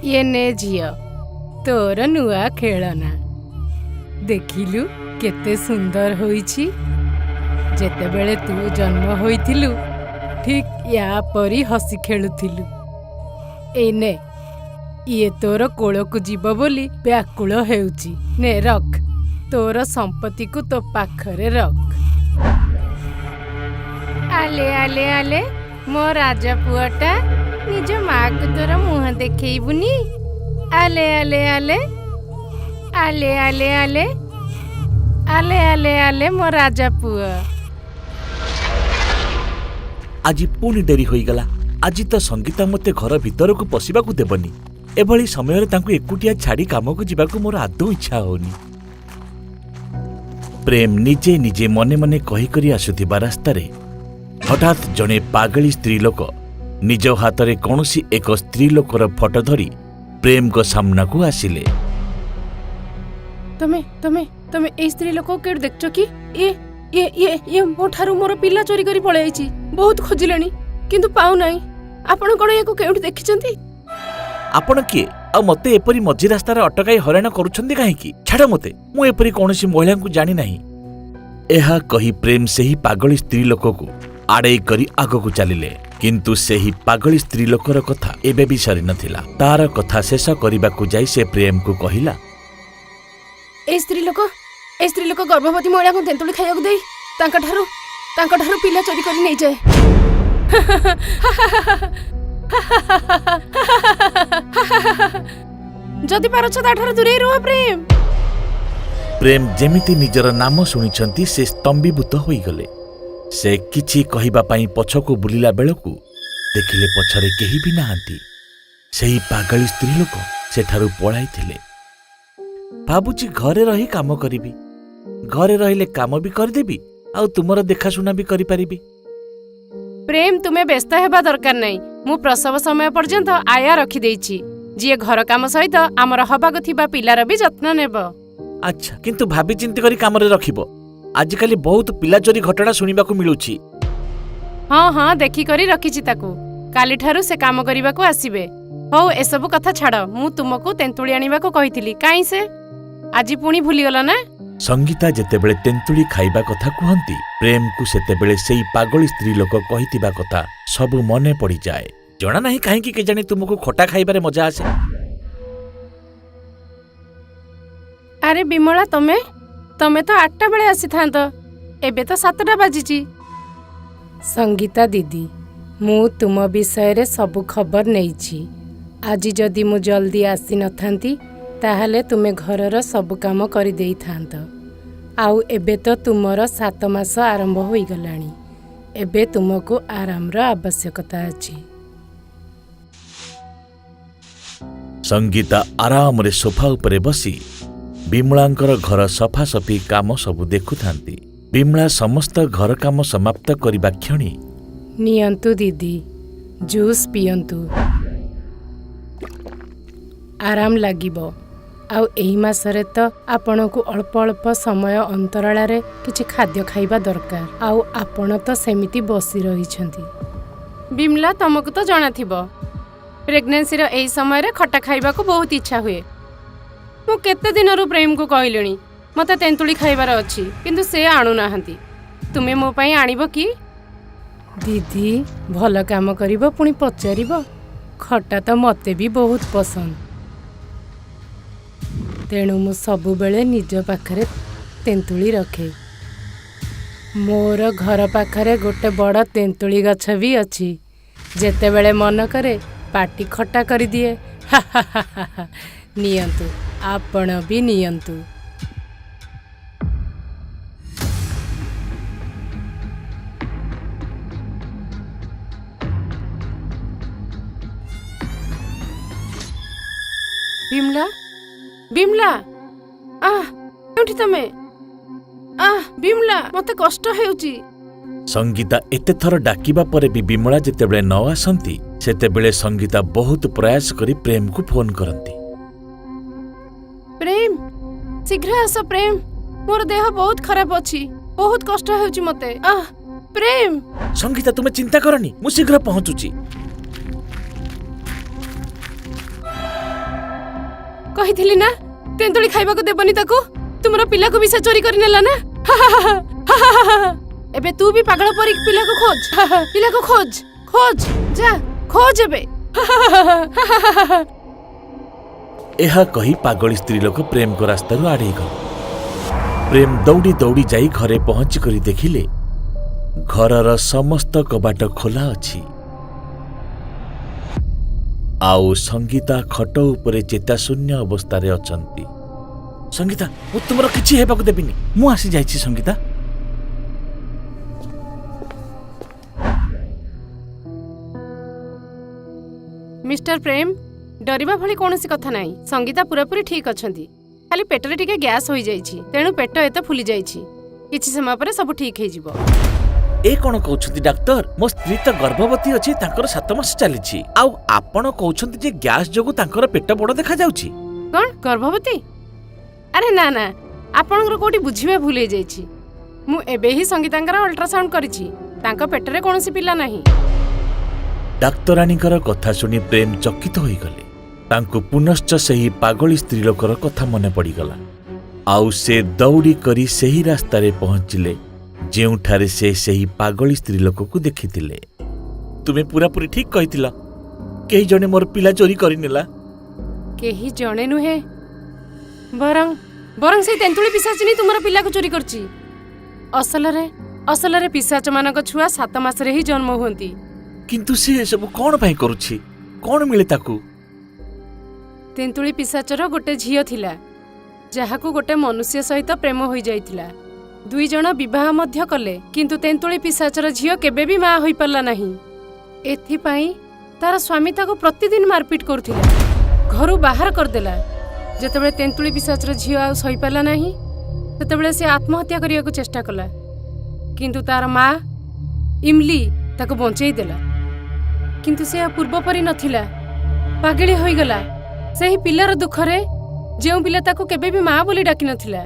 ये ने झियो तोर नुआ खेलना देखिलु केते सुंदर होईछि। जेतेबेले तू जन्म होइथिलु ठीक या परी हसी खेलुथिलु। एने ये तोर कोलकु जीव बोली व्याकुल हेउछि। ने रख तोर संपत्ति को तो पाखरे रख। आले आले आले मो राजा पुअटा निज माँ को तोर मुह देखैबुनी। आले आले आले आले आले आले आले आले आले मो राजा पुआ। आज पुणी डेरी होईगला। आज तो संगीता मते घर भीतर को पशिबा को देबनी। एभली समय तांको एकुटिया छाड़ी काम को जीवा को मोर आदौ इच्छा होनी। प्रेम निजे निजे मने मने कही करी आसुथिबा रास्ता रे हठात जने पागली स्त्री लोक निज हाथ रे कौनसी एक स्त्री लोकर फोटो धरी प्रेम को सामना को आसिले। तमे तमे तमे ए स्त्री लोक केड देखछो कि ये मोठारू मोर पिला चोरी करी पळे आइछि। बहुत खोजिलेनी किंतु पाउ नाही। आपण कोन एको केउठी देखिचंती? आपण किए आ मते एपरी मझी रास्ता रे अटकाई हराण करूछंती काहे की? छाड़ मते मु एपरी कोनसी महिला को जानि नाही। एहा कही प्रेम सेही पागली स्त्री लोक को आड़े करी आग को चलिले। किंतु सेही पागली स्त्री लोकर कथा एबे भी सरी नथिला। तार कथा शेष करबा को जाई से प्रेम को कहिला, ए स्त्री लोक गर्भवती महिला को तेंतुली खाइया को देई तांका ठारू पिला चोरी करी नै जाय। जदि पारछ ताठारू दूरे रुह प्रेम। प्रेम जेमिति निजर नाम सुनिछंती से स्तंभीभूत होई गले। से किछि कहिबा पई पछको बुलिला बेलकु देखिले पछरे केही भी नाहांती। सेही पागली स्त्री लोक सेठारू पळाइथिले। भाबुची घरे रही काम करिबी, घरे रहिले काम भी करदेबी आ तुमर देखा सुना भी करि परिबी। प्रेम तुम्हें व्यस्त हेबा दरकार नहीं। मु प्रसव समय पर्यंत आया रखी देइछि जे घर काम सहित आमर हबाक थिबा पिलार भी जत्न नेब। अच्छा किंतु भाबी चिंती करी काम रे रखिबो। आजिकाली बहुत पिला चोरी घटना सुनिबा को मिलुछि। हाँ हाँ देखी करी रखिछि ताकू। काली ठारू से काम करिबा को आसीबे। हो ए सब कथा छाड़। मु तुमको तेंतुली आनिबा को कहिथिली काई से आजी पुणी भूली गला ना? संगीता जेतेबेले तेंतुली खाइबा कथा कुहंती प्रेम को सेतेबेले सेही पागली स्त्री लोक कहितिबा कथा सब मने पड़ी जाए। जणा नाही काहे कि के जाने तुमको खटा खाइबारे मजा आसे। अरे बिमला तमे तो 8टा बेले आसी थांत। एबे तो 7टा बाजिची। संगीता दीदी मु तुम विषय रे सब खबर नेइछि। आज जदि मु जल्दी आसी न थांती ताहले तुमे घरर सब काम करि देई थांत। आउ एबे तो तुमर 7 मास आरंभ होई गलानी। एबे तुमको आराम रो आवश्यकता अछि। संगीता आराम रे सोफा उपरे बसी बिमलांकर घर सफा सफी काम सब देखु थांती। बिमला समस्त घर काम समाप्त करिबा क्षणी नियंतु दीदी जूस पियंतु आराम लागिबो। आउ एही मासरे तो आपण को अल्प अल्प समय अंतराल रे किछि खाद्य खाइबा दरकार। आउ आपण तो सेमिति बसी रही छंती। बिमला तुमको तो जाना थिबो प्रेग्नेंसी रो एही समय रे खट्टा खाइबा को बहुत इच्छा हुए। मु केते दिनरु प्रेम को कहलेनी मते तेंतुली खाइबार अछि किंतु से आणु नाहंती। तुमे मो पई आनिबो कि? दीदी भल काम करिबो पुणी पचारिबो। खट्टा तो मते भी बहुत पसंद। तेणु मु सबु बेले निज पाखरे तेंतुली रखे। मोर घर पाखरे गोटे बड़ तेंतुली गछ भी अछि। जेते बेले मन करे पाटी खट्टा करि दिए। नियंतु आपण भी नियंतु। बिमला बिमला केउठी तमे? बिमला मते कष्ट हेउची। संगीता एते थर डाकिबा परे भी बिमला जेतेबेले न आसंती सेतेबेले संगीता बहुत प्रयास करी प्रेम को फोन करंती। प्रेम शीघ्र आस प्रेम। मोर देह बहुत खराब अछि। बहुत कष्ट हेउची मते। प्रेम। संगीता तुमे चिंता करनी मु शीघ्र पहुंचुची। कहिथिली ना तेंतुली खाइबा को देबनी ताको तुमरा पिला को भी से चोरी करि नेला ना एबे तू भी पागल परी पिला को खोज खोज जा खोज एबे ଏହା କହି ପାଗଳୀ ସ୍ତ୍ରୀ ଲୋକ ପ୍ରେମଙ୍କ ରାସ୍ତାରୁ ଆଡ଼େଇ ଗଲେ। ପ୍ରେମ ଦୌଡ଼ି ଦୌଡ଼ି ଯାଇ ଘରେ ପହଞ୍ଚି କରି ଦେଖିଲେ ଘରର ସମସ୍ତ କବାଟ ଖୋଲା ଅଛି ଆଉ ସଙ୍ଗୀତା ଖଟ ଉପରେ ଚେତାଶୂନ୍ୟ ଅବସ୍ଥାରେ ଅଛନ୍ତି। ସଙ୍ଗୀତା, ମୁଁ ତୁମର କିଛି ହେବାକୁ ଦେବିନି, ମୁଁ ଆସି ଯାଇଛି। ସଙ୍ଗୀତା, मिस्टर प्रेम डरिबा भली कोनोसी कथा नाही। संगीता पूरापूरी ठीक अछंती, खाली पेटरे टिके गैस होई जाईछि, तेणु पेट एते फुली जाईछि। किछि समय परे सब ठीक हे जिवो। ए कोन कहउछंती डाक्टर? मो स्त्री त गर्भवती अछि, तांकर 7 मास चलीछि, आउ आपण कहउछंती जे गैस जोगु तांकर पेट बड़ देखा जाउछि। कोन गर्भवती? अरे ना ना, आपनकर कोठी बुझिबे भूल हे जाईछि। मु एबे ही संगीतांकर अल्ट्रासाउंड करिछि, तांका पेटरे कोनोसी पिला नाही। डाक्तराणीकर कथा शुणी प्रेम चकित होई गले। तांको पुनश्च सही पागली स्त्री लोकर कथा मने पड़ीगला। आउ से दौड़ी करी सही रास्तारे पहुंचिले जेउठारे से सही पागली स्त्री लोक को देखिथिले। तुमे पूरापूरी ठीक कहिथिला, केही जणे मोर पिला चोरी करि नेला। केही जणे नुहे, बरंग से तेंतुली पिसाचिनी तुमरा पिला को चोरी करछि। असलरे पिसाच मानक छुआ 7 मास रे ही जन्म होंती। किंतु से सब कोन पई करूछि? कोन मिले ताकू? तेंतुली पिसाचर गोटे झियो थिला, जहाकू गोटे मनुष्य सहित प्रेम होई जाइथिला। 2 जण विवाह मध्य कले, किंतु तेंतुली पिसाचर झियो केबे भी मां होई परला नाही। एथि पई तार स्वामी ताको प्रतिदिन मारपीट करथिला, घरु बाहर कर देला। जेतेबेले तेंतुली पिसाचर झियो आ सही परला नाही, तेतेबेले से आत्महत्या करिया को चेष्टा कला, किंतु तार मां इमली ताको बंचेई देला। किंतु से पूर्व परी नथिला, पागली होई गला। सेही पिलार दुखरे जेउ पिला ताको केबे भी मां बोली डाकी नथिला।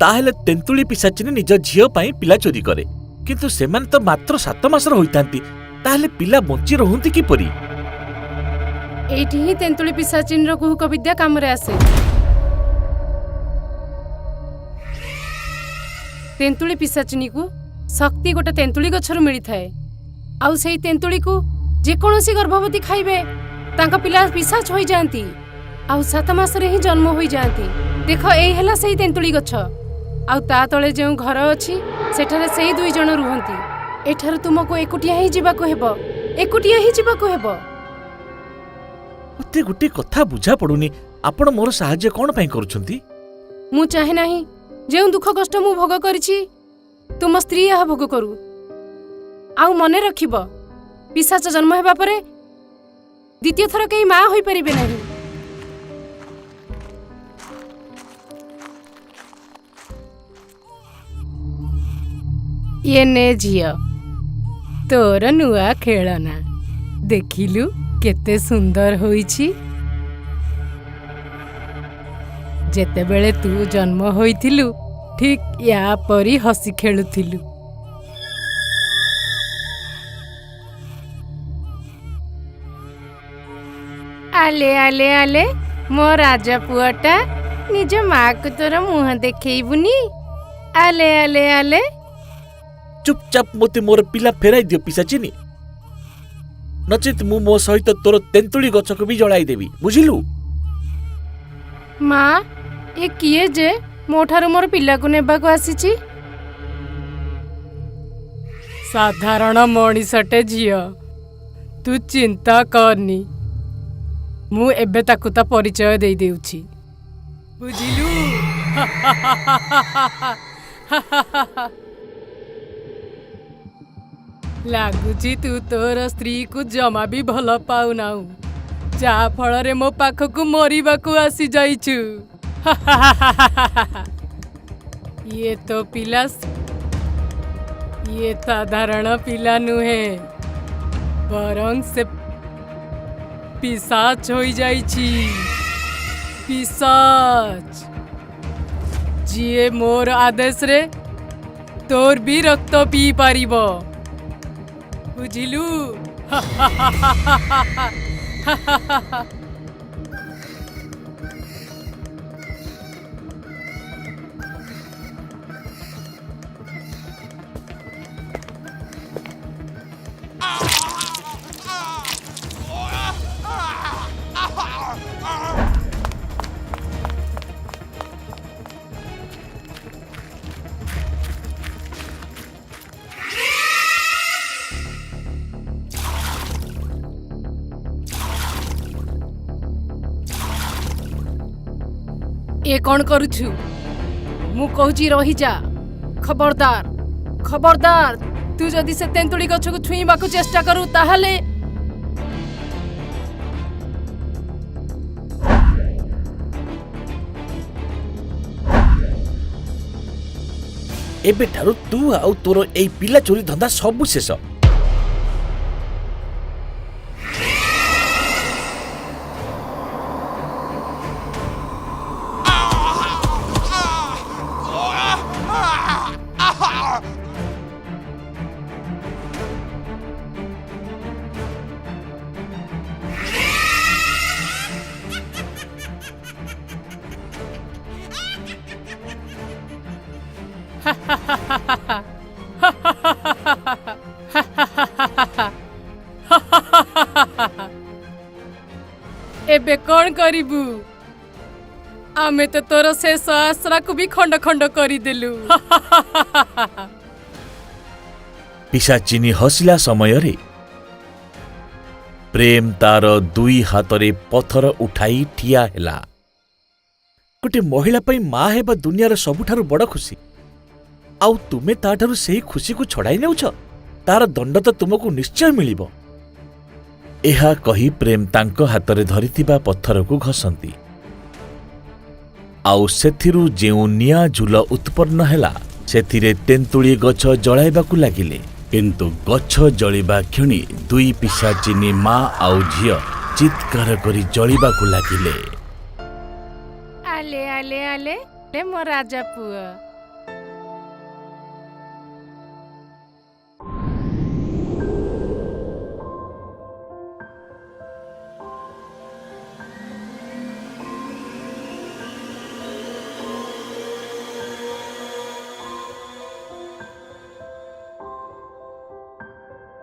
ताहेले तेंतुली पिसाचिनी निज झियो पई पिला चोरी करे, किंतु सेमान तो मात्र 7 मासर होइतांती। ताहेले पिला बंची रहंती कि परी? एठी ही तेंतुली पिसाचिनी रो कुहुक विद्या काम रे आसे। तेंतुली पिसाचिनी को शक्ति गोटे तेंतुली गछरु मिली थाए, आउ सेही तेंतुली को जे कोनोसी गर्भवती खाइबे तांका पिला पिसाच होई जांती, आउ 7 मास रे ही जन्म होई जांती। देखो एई हला सेही तेंतुली गछ, आउ ता तळे जेउ घर अछि सेठारे सेही 2 जण रुहंती। एठार तुमको एकुटिया ही जीवा को हेबो, एकुटिया ही जीवा को हेबो। मते गुटे कथा बुझा पडुनी, आपण मोर सहाय्य कोन पई करूछंती? मु चाहे नाही जेउ दुख कष्ट मु भोग करिछि तुम स्त्री यह भोग करू। आउ मने रखिबो, पिसाच जन्म हेबा परे द्वितीय थर केही मां होई परिबे नाही। ये ने झियो तोर नुआ खेलना देखिलु केते सुंदर होईछि। जेतेबेले तू जन्म होइथिलु ठीक या परी हसी खेलुथिलु। आले आले आले मो राजा पुअटा निज माँ को तोर मुह देखैबुनी। आले आले आले चुपचाप मोते मोर पिला फेराई दियो पिसाचिनी, नचेत मु मो सहित तोर तेंतुली गछको भी जळाई देबी, बुझिलु? माँ ये किए जे मोठारु मोर पिला को नेबा को आसीची? साधारण मणिसटे झियो, तू चिंता करनी, मु एबे ताकु ता परिचय देई देउछि, बुझिलु? लागुची तू तोर स्त्री को जमा भी भल पाउ नाउ, जा फल रे मो पाखकु मरिबा को आसी जाइछु। ये तो पिला, ये साधारण पिला नुहे, बरंग से पिसाच होई जाइछि। पिसाच जिए मोर आदेश रे तोर भी रक्त पी पारिबो, बुझिलु? ए कौन करुछु मु कहूची रही जा खबरदार खबरदार तू जदि से तेंतुली गछ को छुईबा को चेष्टा करू ताहले एबे ठारू तू आउ तोर एई पिला चोरी धंदा सबु शेष। एबे कौन करिबू आमे तो तोर शेष आसरा को भी खंड खंड करी देलु। पिशाचिनी हसिला समय रे प्रेम तार दुई हातरे पथर उठाई ठिया हेला। गोटे महिला पई मां हेबा दुनियार सबुठारु बड़ खुशी आउ तुमे ताठारु सेही खुशी को छड़ाई नेउछ तार दंड तो तुमको निश्चय मिलिबो। एहा कही प्रेम तांको हातरे धरिथिबा पत्थर को घसंती आउ सेथिरु जेउ निया झुल उत्पन्न हेला सेथिरे तेंतुली गछ जळाइबाकू लागिले। किंतु गछ जळिबा क्षणी दुई पिशाचिनी मां आउ झियो चित्कार करी जळिबाकू लागिले। आले आले आले ले मो राजा पुआ